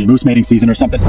be moose mating season or something.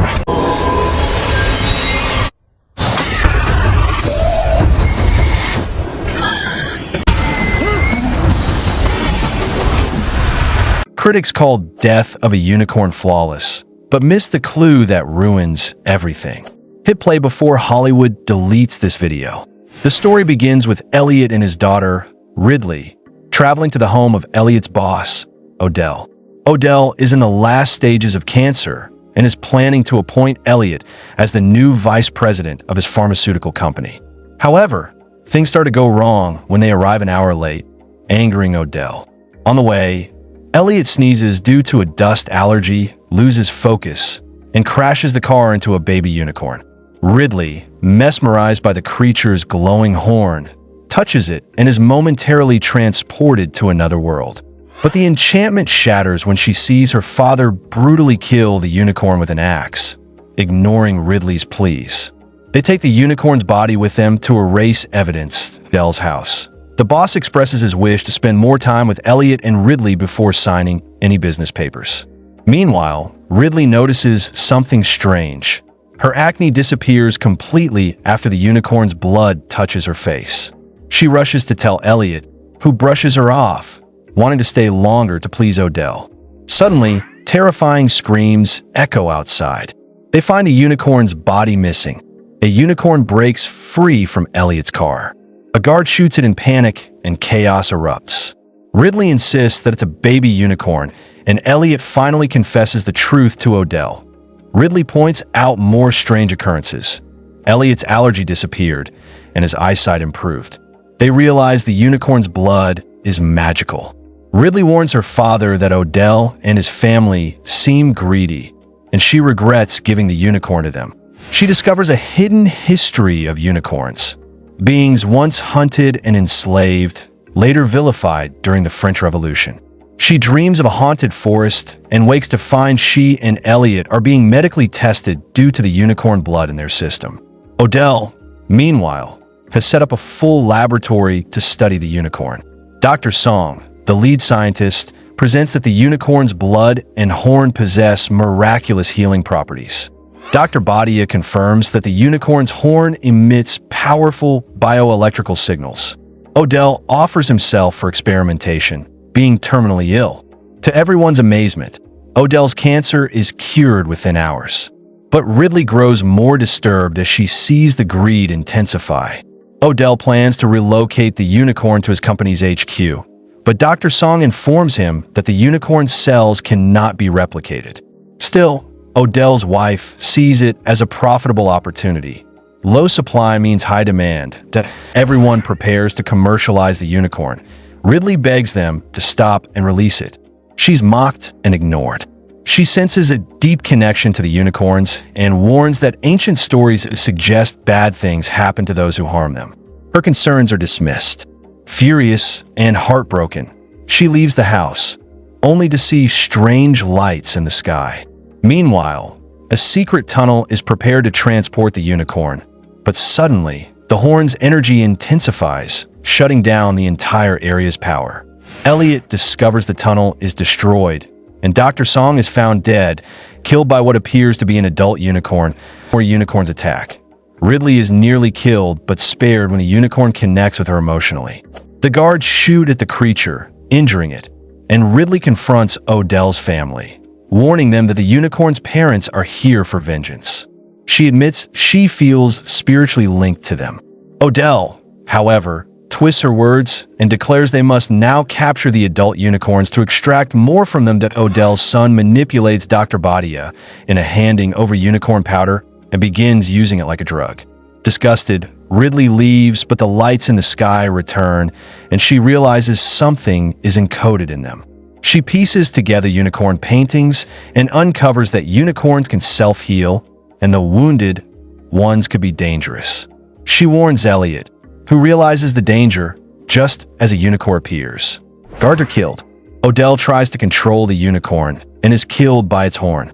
Critics called Death of a Unicorn flawless, but missed the clue that ruins everything. Hit play before Hollywood deletes this video. The story begins with Elliot and his daughter, Ridley, traveling to the home of Elliot's boss, Odell. Odell is in the last stages of cancer and is planning to appoint Elliot as the new vice president of his pharmaceutical company. However, things start to go wrong when they arrive an hour late, angering Odell. On the way, Elliot sneezes due to a dust allergy, loses focus, and crashes the car into a baby unicorn. Ridley, mesmerized by the creature's glowing horn, touches it and is momentarily transported to another world. But the enchantment shatters when she sees her father brutally kill the unicorn with an axe, ignoring Ridley's pleas. They take the unicorn's body with them to erase evidence at Odell's house. The boss expresses his wish to spend more time with Elliot and Ridley before signing any business papers. Meanwhile, Ridley notices something strange. Her acne disappears completely after the unicorn's blood touches her face. She rushes to tell Elliot, who brushes her off, wanting to stay longer to please Odell. Suddenly, terrifying screams echo outside. They find a unicorn's body missing. A unicorn breaks free from Elliot's car. A guard shoots it in panic, and chaos erupts. Ridley insists that it's a baby unicorn, and Elliot finally confesses the truth to Odell. Ridley points out more strange occurrences. Elliot's allergy disappeared, and his eyesight improved. They realize the unicorn's blood is magical. Ridley warns her father that Odell and his family seem greedy, and she regrets giving the unicorn to them. She discovers a hidden history of unicorns. Beings once hunted and enslaved, later vilified during the French Revolution. She dreams of a haunted forest and wakes to find she and Elliot are being medically tested due to the unicorn blood in their system. Odell, meanwhile, has set up a full laboratory to study the unicorn. Dr. Song, the lead scientist, presents that the unicorn's blood and horn possess miraculous healing properties. Dr. Badia confirms that the unicorn's horn emits powerful bioelectrical signals. Odell offers himself for experimentation, being terminally ill. To everyone's amazement, Odell's cancer is cured within hours. But Ridley grows more disturbed as she sees the greed intensify. Odell plans to relocate the unicorn to his company's HQ, but Dr. Song informs him that the unicorn's cells cannot be replicated. Still, Odell's wife sees it as a profitable opportunity. Low supply means high demand, that everyone prepares to commercialize the unicorn. Ridley begs them to stop and release it. She's mocked and ignored. She senses a deep connection to the unicorns and warns that ancient stories suggest bad things happen to those who harm them. Her concerns are dismissed. Furious and heartbroken, she leaves the house, only to see strange lights in the sky. Meanwhile, a secret tunnel is prepared to transport the unicorn, but suddenly, the horn's energy intensifies, shutting down the entire area's power. Elliot discovers the tunnel is destroyed, and Dr. Song is found dead, killed by what appears to be an adult unicorn or unicorn's attack. Ridley is nearly killed, but spared when the unicorn connects with her emotionally. The guards shoot at the creature, injuring it, and Ridley confronts Odell's family, warning them that the unicorn's parents are here for vengeance. She admits she feels spiritually linked to them. Odell, however, twists her words and declares they must now capture the adult unicorns to extract more from them. That Odell's son manipulates Dr. Badia in a handing over unicorn powder and begins using it like a drug. Disgusted, Ridley leaves, but the lights in the sky return, and she realizes something is encoded in them. She pieces together unicorn paintings and uncovers that unicorns can self-heal, and the wounded ones could be dangerous. She warns Elliot, who realizes the danger just as a unicorn appears. Guards are killed. Odell tries to control the unicorn and is killed by its horn.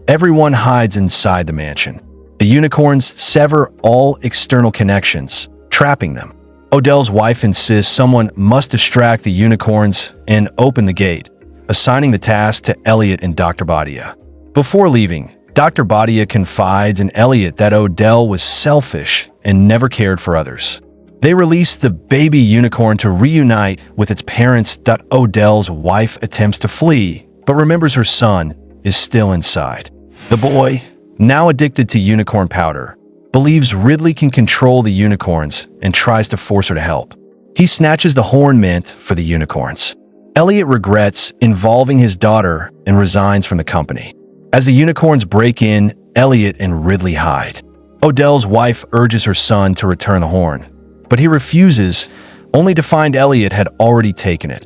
Everyone hides inside the mansion. The unicorns sever all external connections, trapping them. Odell's wife insists someone must distract the unicorns and open the gate, assigning the task to Elliot and Dr. Badia. Before leaving, Dr. Badia confides in Elliot that Odell was selfish and never cared for others. They release the baby unicorn to reunite with its parents. Odell's wife attempts to flee, but remembers her son is still inside. The boy, now addicted to unicorn powder, believes Ridley can control the unicorns and tries to force her to help. He snatches the horn meant for the unicorns. Elliot regrets involving his daughter and resigns from the company. As the unicorns break in, Elliot and Ridley hide. Odell's wife urges her son to return the horn, but he refuses, only to find Elliot had already taken it.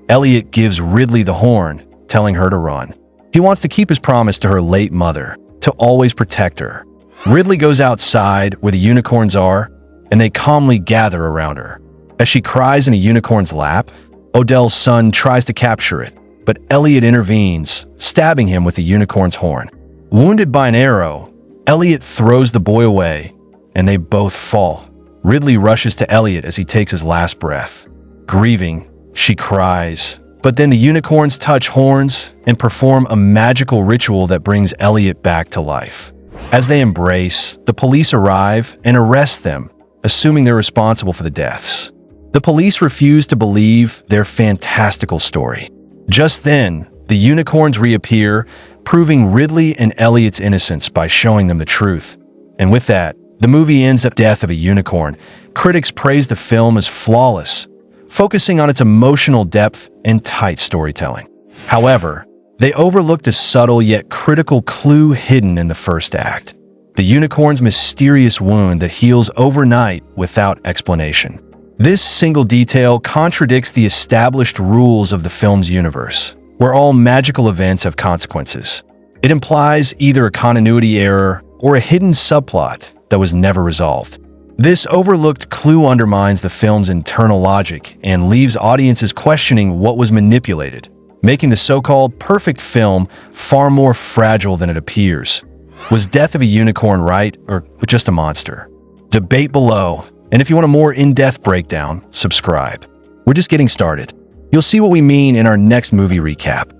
Elliot gives Ridley the horn, telling her to run. He wants to keep his promise to her late mother, to always protect her. Ridley goes outside where the unicorns are, and they calmly gather around her. As she cries in a unicorn's lap, Odell's son tries to capture it, but Elliot intervenes, stabbing him with the unicorn's horn. Wounded by an arrow, Elliot throws the boy away, and they both fall. Ridley rushes to Elliot as he takes his last breath. Grieving, she cries, but then the unicorns touch horns and perform a magical ritual that brings Elliot back to life. As they embrace, the police arrive and arrest them, assuming they're responsible for the deaths. The police refuse to believe their fantastical story. Just then, the unicorns reappear, proving Ridley and Elliot's innocence by showing them the truth. And with that, the movie ends at death of a unicorn. Critics praise the film as flawless, focusing on its emotional depth and tight storytelling. However, they overlooked a subtle yet critical clue hidden in the first act: the unicorn's mysterious wound that heals overnight without explanation. This single detail contradicts the established rules of the film's universe, where all magical events have consequences. It implies either a continuity error or a hidden subplot that was never resolved. This overlooked clue undermines the film's internal logic and leaves audiences questioning what was manipulated, making the so-called perfect film far more fragile than it appears. Was Death of a Unicorn right, or just a monster? Debate below, and if you want a more in-depth breakdown, subscribe. We're just getting started. You'll see what we mean in our next movie recap.